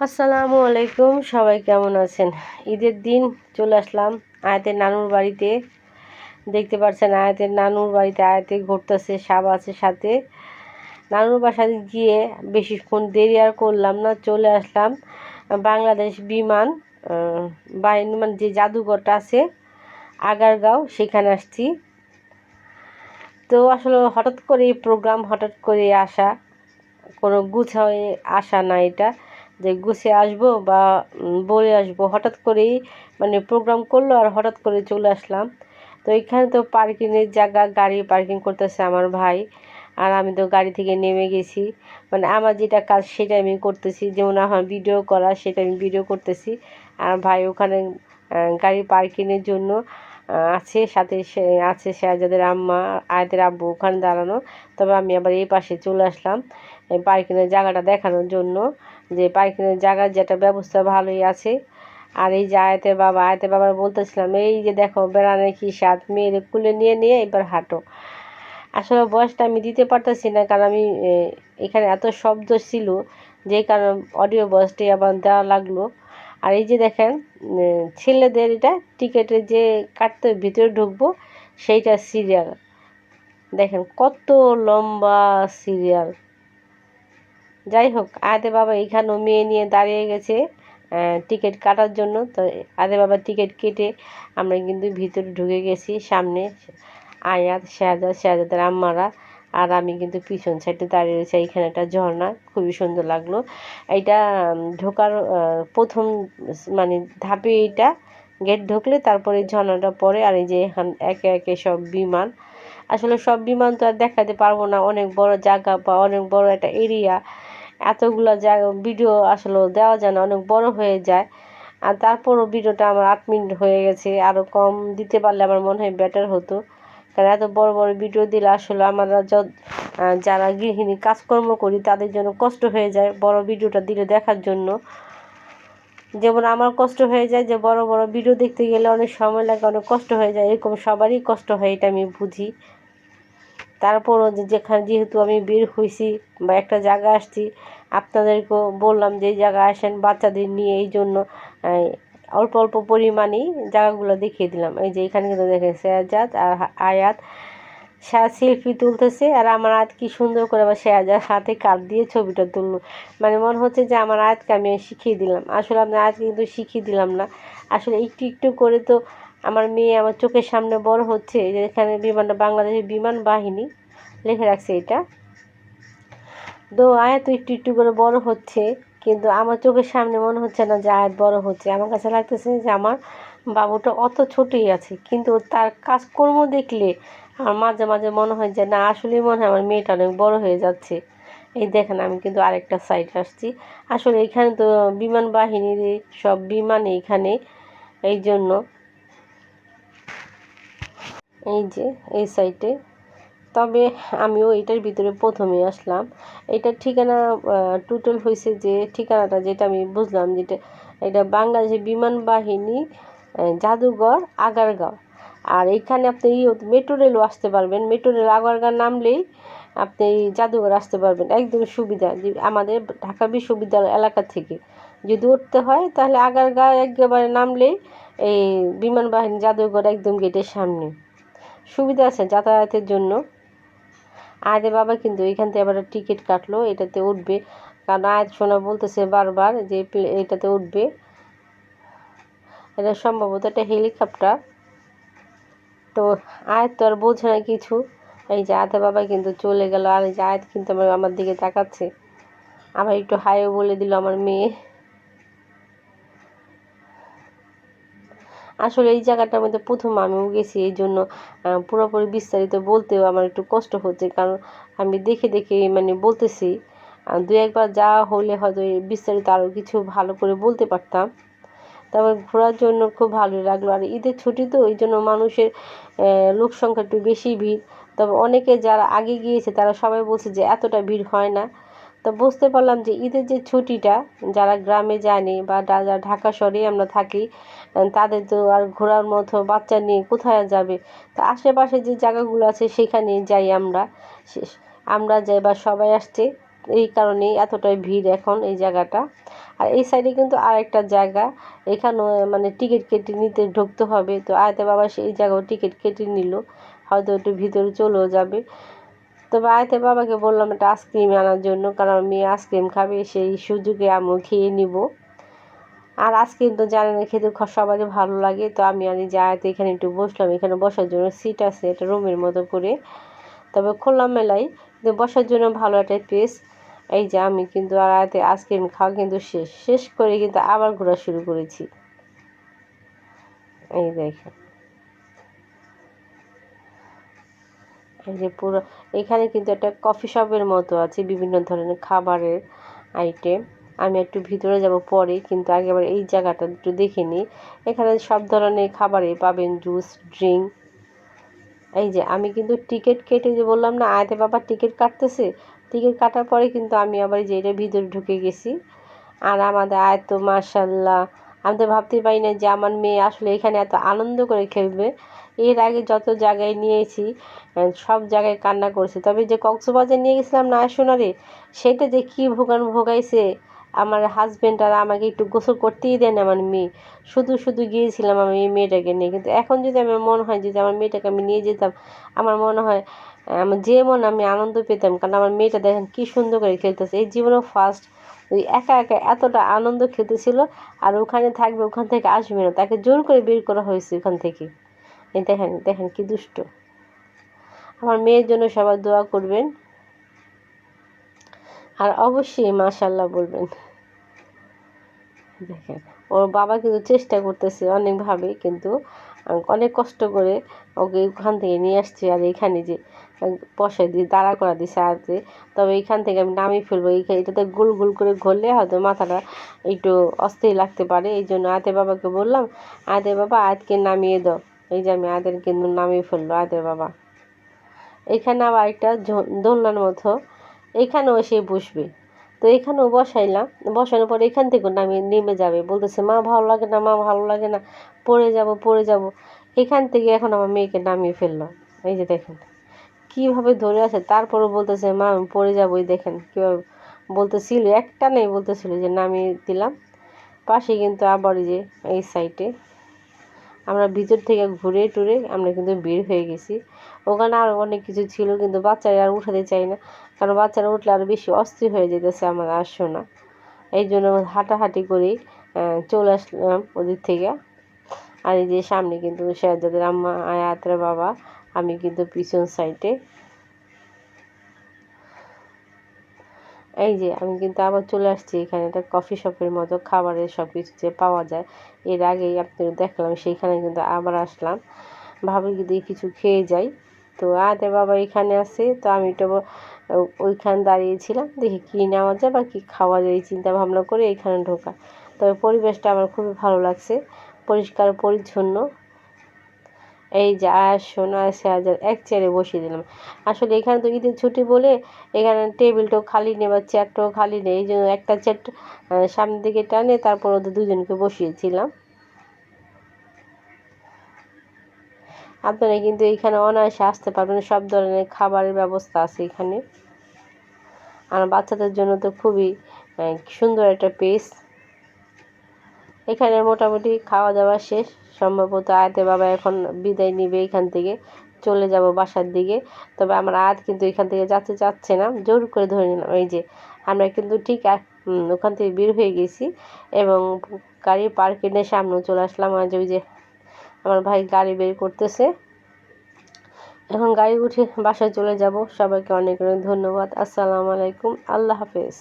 আসসালামু আলাইকুম, সবাই কেমন আছেন? ঈদের দিন চলে আসলাম আয়াতের নানুর বাড়িতে। দেখতে পাচ্ছেন আয়াতের নানুর বাড়িতে আয়াতে ঘুরতেছে, সাপ আছে সাথে। নানুর বাসায় গিয়ে বেশিক্ষণ দেরি আর করলাম না, চলে আসলাম বাংলাদেশ বিমান বাহিনী, মানে যে জাদুঘরটা আছে আগারগাঁও, সেখানে আসছি। তো আসলে হঠাৎ করে প্রোগ্রাম, হঠাৎ করে আসা, কোনো গুছায়ে আসা না এটা, যে গুছিয়ে আসবো বা বলে আসবো। হঠাৎ করেই মানে প্রোগ্রাম করলো আর হঠাৎ করে চলে আসলাম। তো এখানে তো পার্কিংয়ের জায়গা, গাড়ি পার্কিং করতেছে আমার ভাই, আর আমি তো গাড়ি থেকে নেমে গেছি। মানে আমার যেটা কাজ সেটা আমি করতেছি, যেমন আমার ভিডিও করা সেটা আমি ভিডিও করতেছি, আর ভাই ওখানে গাড়ি পার্কিংয়ের জন্য আছে, সাথে সে আছে শেহজাদের আম্মা, আয়াতের আব্বু ওখানে দাঁড়ানো। তবে আমি আবার এই পাশে চলে আসলাম পার্কিংয়ের জায়গাটা দেখানোর জন্য, যে পার্কিংয়ের জায়গার যেটা ব্যবস্থা ভালোই আছে। আর এই যে আয়াতের বাবার বলতেছিলাম, এই যে দেখো বেড়ানে কি স্বাদ, মেয়ের কুলে নিয়ে নিয়ে এবার হাঁটো। আসলে বয়সটা আমি দিতে পারতেছি না, কারণ আমি এখানে এত শব্দ ছিল, যে কারণে অডিও বয়সটি আবার দেওয়া লাগলো। আর এই যে দেখেন ছেলেদের এটা টিকেটে যে কাটতে ভিতরে ঢুকবো সেইটা সিরিয়াল, দেখেন কত লম্বা সিরিয়াল। যাই হোক, আয়াতের বাবা এখানেও মেয়ে নিয়ে দাঁড়িয়ে গেছে টিকিট কাটার জন্য। তো আয়াতের বাবার টিকিট কেটে আমরা কিন্তু ভিতরে ঢুকে গেছি। সামনে আয়াত, শেহজাদের আম্মারা, আর আমি কিন্তু পিছন সাইডে দাঁড়িয়ে রয়েছি। এইখানে একটা ঝর্ণা, খুবই সুন্দর লাগলো। এইটা ঢোকার প্রথম মানে ধাপে, এইটা গেট ঢুকলে তারপরে ঝর্ণাটা পড়ে। আর এই যে এখান একে একে সব বিমান, আসলে সব বিমান তো আর দেখাতে পারবো না, অনেক বড় জায়গা বা অনেক বড় একটা এরিয়া, এতগুলো জায়গা ভিডিও আসলে দেওয়া যায় না, অনেক বড় হয়ে যায়। আর তারপরও ভিডিওটা আমার 8 মিনিট হয়ে গেছে, আরও কম দিতে পারলে আমার মনে হয় বেটার হতো, কারণ এত বড় বড় ভিডিও দিলে আসলে আমরা যারা গৃহিণী কাজকর্ম করি তাদের জন্য কষ্ট হয়ে যায় বড় ভিডিওটা দিলে দেখার জন্য। যেমন আমার কষ্ট হয়ে যায়, যে বড় বড় ভিডিও দেখতে গেলে অনেক সময় লাগে, অনেক কষ্ট হয়ে যায়, এরকম সবারই কষ্ট হয়, এটা আমি বুঝি। তারপরও যেহেতু আমি বের হয়েছি বা একটা জায়গায় আসছি, আপনাদেরকেও বললাম যে এই জায়গায় আসেন বাচ্চাদের নিয়ে, এই জন্য অল্প অল্প পরিমাণেই জায়গাগুলো দেখিয়ে দিলাম। এই যে এখানে কিন্তু দেখেন শেহজাদ আর আয়াত সেলফি তুলতেছে, আর আমার আয়াত কি সুন্দর করে আবার শেহজাদ হাতে কাট দিয়ে ছবিটা তুললো। মানে মনে হচ্ছে যে আমার আয়াতকে আমি শিখিয়ে দিলাম। আসলে আপনার আয়াতকে কিন্তু শিখিয়ে দিলাম না, আসলে একটু একটু করে তো আমার মেয়ে আমার চোখের সামনে বড় হচ্ছে। এখানে বিমানটা বাংলাদেশের বিমান বাহিনী লিখে রাখছে এটা। তো আয়াত একটু একটু করে বড় হচ্ছে, কিন্তু আমার চোখের সামনে মনে হচ্ছে না যে আয়াত বড় হচ্ছে। আমার কাছে লাগতেছে যে আমার বাবুটা অত ছোটই আছে, কিন্তু তার কাজকর্ম দেখলে আমার মাঝে মাঝে মনে হয় যে না, আসলেই মনে হয় আমার মেয়েটা অনেক বড় হয়ে যাচ্ছে। এই দেখেন আমি কিন্তু আরেকটা সাইড আসছি। আসলে এখানে তো বিমান বাহিনীর সব বিমান এইখানে, এই জন্য এই যে এই সাইডে। তবে আমিও এটার ভিতরে প্রথমে আসলাম। এটার ঠিকানা টোটাল হয়েছে, যে ঠিকানাটা যেটা আমি বুঝলাম, যেটা এটা বাংলাদেশের বিমান বাহিনী জাদুঘর আগারগাঁও। আর এইখানে আপনি মেট্রো রেলও আসতে পারবেন, মেট্রো রেল আগারগাঁও নামলেই আপনি জাদুঘর আসতে পারবেন, একদম সুবিধা। যে আমাদের ঢাকা বিশ্ববিদ্যালয় এলাকা থেকে যদি উঠতে হয়, তাহলে আগারগাঁও একেবারে নামলেই এই বিমান বাহিনী জাদুঘর একদম গেটের সামনে। সুবিধা আছে যাতায়াতের জন্য। আয়াতের বাবা কিন্তু এখান থেকে আবার টিকিট কাটলো, এটাতে উঠবে, কারণ আয়াত শোনা বলতেছে বারবার যে এটাতে উঠবে। এটা সম্ভবত একটা হেলিকপ্টার। তো আয়াত তো আর বোঝে না কিছু। এই যে আয়াতের বাবা কিন্তু চলে গেল, আর এই যে আয়াত কিন্তু আমার দিকে তাকাচ্ছে, আবার একটু হাইও বলে দিল আমার মেয়ে। আসলে এই জায়গাটার মধ্যে প্রথম আমিও গেছি, এই জন্য পুরোপুরি বিস্তারিত বলতেও আমার একটু কষ্ট হচ্ছে, কারণ আমি দেখে দেখে মানে বলতেছি। দু একবার যাওয়া হলে হয়তো বিস্তারিত আরও কিছু ভালো করে বলতে পারতাম। তারপর ঘোরার জন্য খুব ভালোই লাগলো, আর ঈদের ছুটি তো এই জন্য মানুষের লোক সংখ্যা একটু বেশি ভিড়। তবে অনেকে যারা আগে গিয়েছে তারা সবাই বলছে যে এতটা ভিড় হয় না। তো বুঝতে পারলাম যে ঈদের যে ছুটিটা, যারা গ্রামে যায়নি বা যারা ঢাকা শহরেই আমরা থাকি, তাদের তো আর ঘোরার মতো বাচ্চা নিয়ে কোথায় যাবে। তো আশেপাশে যে জায়গাগুলো আছে সেখানে যাই আমরা, আমরা যাই বা সবাই আসছে, এই কারণেই এতটাই ভিড় এখন এই জায়গাটা। আর এই সাইডে কিন্তু আরেকটা জায়গা, এখানেও মানে টিকিট কেটে নিতে ঢুকতে হবে। তো আয়াতে বাবা সেই জায়গাও টিকিট কেটে নিল, হয়তো একটু ভিতরে চলেও যাবে। তবে আয়াতে বাবাকে বললাম একটা আইসক্রিম আনার জন্য, কারণ মেয়ে আইসক্রিম খাবে, সেই সুযোগে আমিও খেয়ে নিব। আর আইসক্রিম তো জানেন খেতে সবারই ভালো লাগে। তো আমি আর যে আয়াতে এখানে একটু বসলাম, এখানে বসার জন্য সিট আছে একটা রুমের মতো করে, তবে খোলামেলাই, কিন্তু বসার জন্য ভালো একটা প্লেস। এই যে আমি কিন্তু আর আয়াতে আইসক্রিম খাওয়া কিন্তু শেষ করে কিন্তু আবার ঘোরা শুরু করেছি। এই দেখেন, এই যে পুরো এখানে কিন্তু একটা কফি শপের মতো আছে, বিভিন্ন ধরনের খাবারের আইটেম। আমি একটু ভিতরে যাব পরে, কিন্তু আগে আবার এই জায়গাটা একটু দেখে নিই। এখানে সব ধরনের খাবারই পাবেন, জুস, ড্রিঙ্ক। এই যে আমি কিন্তু টিকিট কেটে, যে বললাম না আয়াতে বাবা টিকিট কাটতেছে, টিকিট কাটার পরে কিন্তু আমি আবার যে এটা ভিতরে ঢুকে গেছি। আর আমাদের আয়াত তো মাশাল্লাহ, আমি তো ভাবতেই পারি না যে আমার মেয়ে আসলে এখানে এত আনন্দ করে খেলবে। এর আগে যত জায়গায় নিয়েছি সব জায়গায় কান্না করছে, তবে যে কক্সবাজার নিয়ে গেছিলাম না সোনারে, সেটা যে কী ভোগাইছে আমার হাজব্যান্ড, আর আমাকে একটু গোসল করতেই দেন আমার মেয়ে। শুধু শুধু গিয়েছিলাম আমি এই মেয়েটাকে নিয়ে, কিন্তু এখন যদি আমার মনে হয় যদি আমার মেয়েটাকে আমি নিয়ে যেতাম, আমার মনে হয় আমার আমি আনন্দ পেতাম। কারণ আমার মেয়েটা দেখেন কী সুন্দর করে খেলতেছে, এই জীবনেও ফার্স্ট ওই একা একা এতটা আনন্দ খেতেছিল। আর ওখানে থাকবে, ওখান থেকে আসবে না, তাকে জোর করে বের করা হয়েছে ওখান থেকে। এই দেখেন দেখেন কি দুষ্ট। আমার মেয়ের জন্য সবাই দোয়া করবেন, আর অবশ্যই মাশাল্লাহ বলবেন। দেখেন ওর বাবা কিন্তু চেষ্টা করতেছে অনেকভাবে, কিন্তু অনেক কষ্ট করে ওকে ওখান থেকে নিয়ে আসছে। আর এখানে যে বসাই দিয়ে দাঁড়া করা দিছে আয়াতে, তবে এইখান থেকে আমি নামিয়ে ফেলবো। এটাতে গোল গোল করে ঘুরলে হয়তো মাথাটা একটু অস্থির লাগতে পারে। এই জন্য আয়াতের বাবাকে বললাম, আয়াতের বাবা আয়াতকে নামিয়ে দাও। এই যে আমি আয়াতের কিন্তু নামিয়ে ফেললো আয়াতের বাবা। এখানে আবার একটা দোলনার মতো, এখানেও এসে বসবে। তো এখানেও বসাইলাম, বসানোর পরে এখান থেকে নেমে যাবে, বলতেছে মা ভালো লাগে না, মা ভালো লাগে না, পড়ে যাব। এখান থেকে এখন আমার মেয়েকে নামিয়ে ফেললো। এই যে দেখেন কীভাবে ধরে আছে, তারপরও বলতেছে মা আমি পড়ে যাবো। এই দেখেন কীভাবে বলতেছিল, একটা নেই বলতেছিল যে নামিয়ে দিলাম। পাশে কিন্তু আবার যে এই সাইডে আমরা ভিতর থেকে ঘুরে টুরে আমরা কিন্তু বের হয়ে গেছি। ওখানে আরও অনেক কিছু ছিল, কিন্তু বাচ্চারা আর উঠাতে চাই না, কারণ বাচ্চারা উঠলে আরও বেশি অস্থির হয়ে যেতেছে আমার আসো না। এই জন্য হাঁটাহাঁটি করেই চলে আসলাম ওদিক থেকে। আর এই যে সামনে কিন্তু শেহজাদের আম্মা, আয়াতের বাবা, আমি কিন্তু পিছন সাইডে। এই যে আমি কিন্তু আবার চলে আসছি এখানে, একটা কফি শপের মতো খাবারের সব কিছু যে পাওয়া যায়। এর আগেই আপনাদের দেখলাম, সেইখানে কিন্তু আবার আসলাম, ভাবি যদি কিছু খেয়ে যাই। তো আয়াতের বাবা এখানে আছে, তো আমি তো ওইখানে দাঁড়িয়েছিলাম, দেখি কী নেওয়া যায় বা কী খাওয়া যায়, এই চিন্তা ভাবনা করে এখানে ঢোকা। তবে পরিবেশটা আমার খুবই ভালো লাগছে, পরিষ্কার পরিচ্ছন্ন। এই যে আয়াস সোনা শেহজাদ এক চেয়ারে বসিয়ে দিলাম। আসলে এখানে তো ঈদের ছুটি বলে এখানে টেবিলটাও খালি নেই বা চেয়ারটাও খালি নেই, এই জন্য একটা চেয়ার সামনের দিকে টানে তারপর ওদের দুজনকে বসিয়েছিলাম। আপনারা কিন্তু এখানে অনায়াসে আসতে পারবেন, সব ধরনের খাবারের ব্যবস্থা আছে এখানে। আর বাচ্চাদের জন্য তো খুবই সুন্দর একটা প্লেস। এখানে মোটামুটি খাওয়া দাওয়া শেষ, সম্ভবত আয়াতের বাবা এখন বিদায় নিবে, এখান থেকে চলে যাব বাসার দিকে। তবে আমার আয়াত কিন্তু এখান থেকে যেতে চাচ্ছে না, জোর করে ধরে নিলাম। এই যে আমরা কিন্তু ঠিক ওখান থেকে বের হয়ে গেছি এবং গাড়ি পার্কিংয়ের সামনেও চলে আসলাম। আজ ওই যে আমার ভাই গাড়ি বের করতেছে, এখন গাড়ি উঠে বাসায় চলে যাব। সবাইকে অনেক অনেক ধন্যবাদ। আসসালামু আলাইকুম, আল্লাহ হাফেজ।